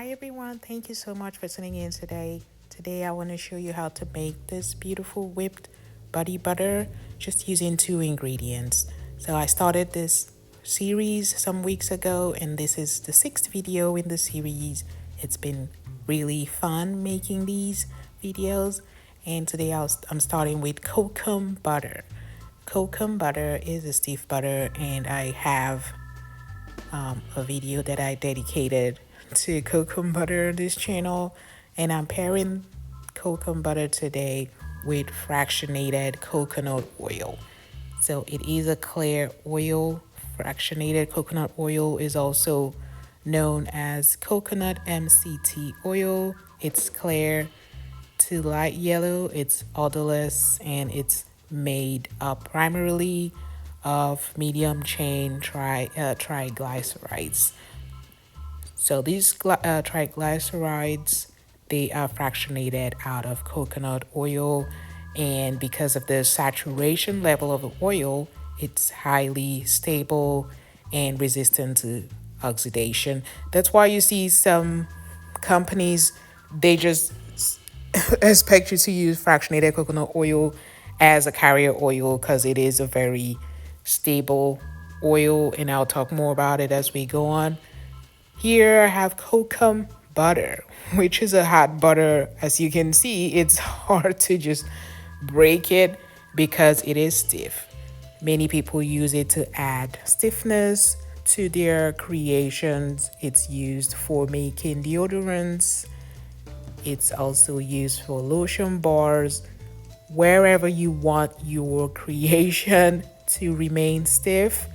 Hi everyone, thank you so much for tuning in today. Today I want to show you how to make this beautiful whipped body butter just using two ingredients. So I started this series some weeks ago and this is the sixth video in the series. It's been really fun making these videos and today I'm starting with Kokum butter. Kokum butter is a stiff butter and I have a video that I dedicated to coconut butter on this channel, and I'm pairing coconut butter today with fractionated coconut oil. So it is a clear oil. Fractionated coconut oil is also known as coconut MCT oil. It's clear to light yellow, it's odorless, and it's made up primarily of medium chain triglycerides. So these triglycerides, they are fractionated out of coconut oil, and because of the saturation level of the oil, it's highly stable and resistant to oxidation. That's why you see some companies, they just expect you to use fractionated coconut oil as a carrier oil because it is a very stable oil, and I'll talk more about it as we go on. Here I have Kokum butter, which is a hot butter. As you can see, it's hard to just break it because it is stiff. Many people use it to add stiffness to their creations. It's used for making deodorants. It's also used for lotion bars. Wherever you want your creation to remain stiff,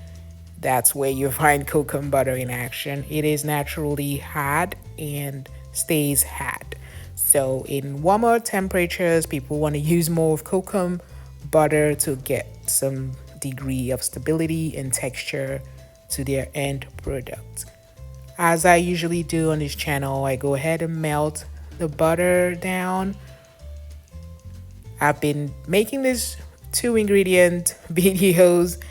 that's where you find coconut butter in action. It is naturally hard and stays hard. So in warmer temperatures, people want to use more of coconut butter to get some degree of stability and texture to their end product. As I usually do on this channel, I go ahead and melt the butter down. I've been making this two ingredient videos,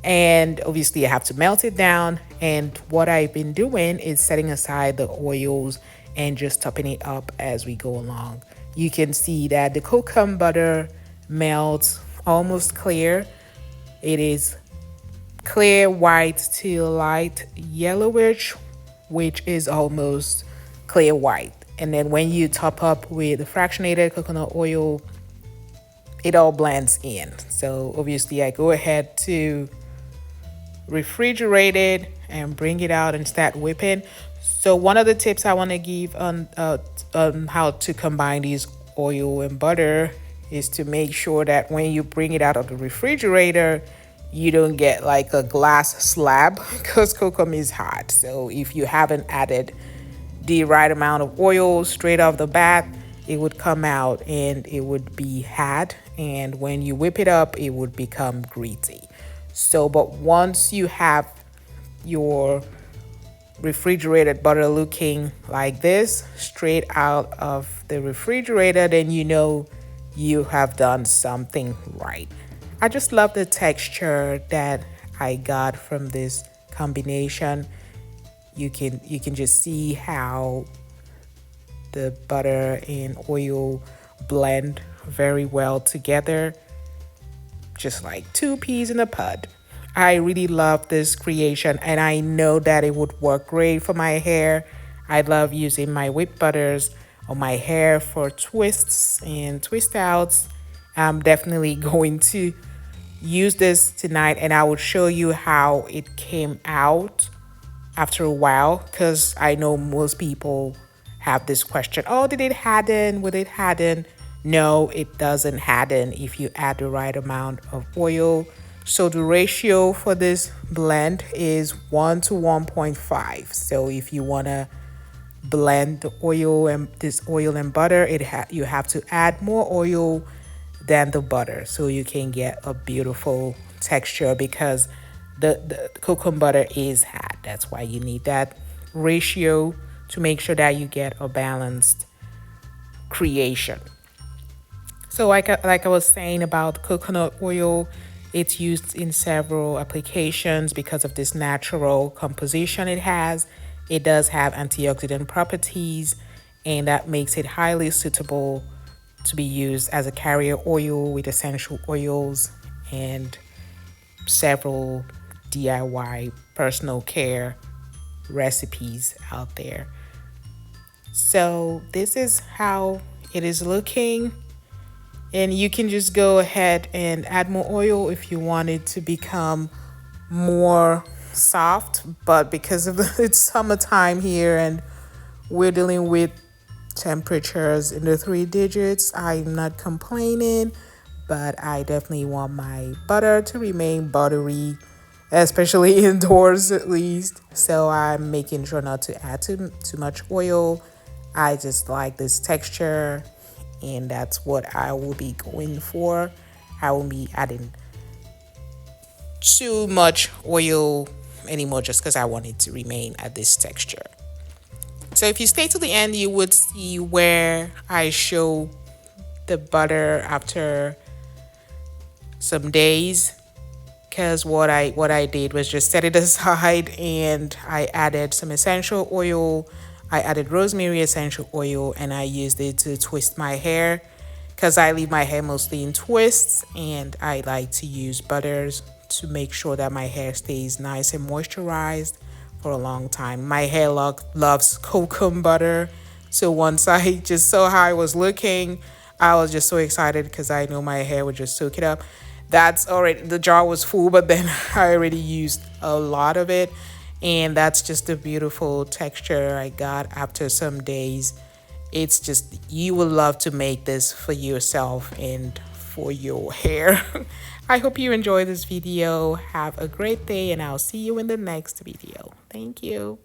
and obviously I have to melt it down, and what I've been doing is setting aside the oils and just topping it up as we go along. You can see that the coconut butter melts almost clear. It is clear white to light yellowish, which is almost clear white. And then when you top up with the fractionated coconut oil, it all blends in. So obviously I go ahead to refrigerate it and bring it out and start whipping. So one of the tips I want to give on how to combine these oil and butter is to make sure that when you bring it out of the refrigerator, you don't get like a glass slab because kokum is hot. So if you haven't added the right amount of oil straight off the bat, it would come out and it would be hard, and when you whip it up it would become greasy. So but once you have your refrigerated butter looking like this straight out of the refrigerator, then you know you have done something right. I just love the texture that I got from this combination. You can just see how the butter and oil blend very well together, just like two peas in a pod. I really love this creation, and I know that it would work great for my hair. I love using my whipped butters on my hair for twists and twist outs. I'm definitely going to use this tonight, and I will show you how it came out after a while, because I know most people have this question, oh, did it harden? Will it harden? No, it doesn't harden if you add the right amount of oil. So the ratio for this blend is 1 to 1.5. So if you want to blend the oil and this oil and butter, you have to add more oil than the butter so you can get a beautiful texture, because the coconut butter is hot. That's why you need that ratio to make sure that you get a balanced creation. So like I was saying about coconut oil, it's used in several applications because of this natural composition it has. It does have antioxidant properties, and that makes it highly suitable to be used as a carrier oil with essential oils and several DIY personal care recipes out there. So this is how it is looking. And you can just go ahead and add more oil if you want it to become more soft. But because of it's summertime here and we're dealing with temperatures in the three digits, I'm not complaining, but I definitely want my butter to remain buttery, especially indoors at least. So I'm making sure not to add too much oil. I just like this texture, and that's what I will be going for. I won't be adding too much oil anymore just because I want it to remain at this texture. So if you stay to the end, you would see where I show the butter after some days, because what I did was just set it aside and I added some essential oil. I added rosemary essential oil and I used it to twist my hair, because I leave my hair mostly in twists, and I like to use butters to make sure that my hair stays nice and moisturized for a long time. My hair loves Kokum butter. So once I just saw how I was looking, I was just so excited because I know my hair would just soak it up. That's already, the jar was full, but then I already used a lot of it. And that's just a beautiful texture I got after some days. It's just, you will love to make this for yourself and for your hair. I hope you enjoy this video. Have a great day, and I'll see you in the next video. Thank you.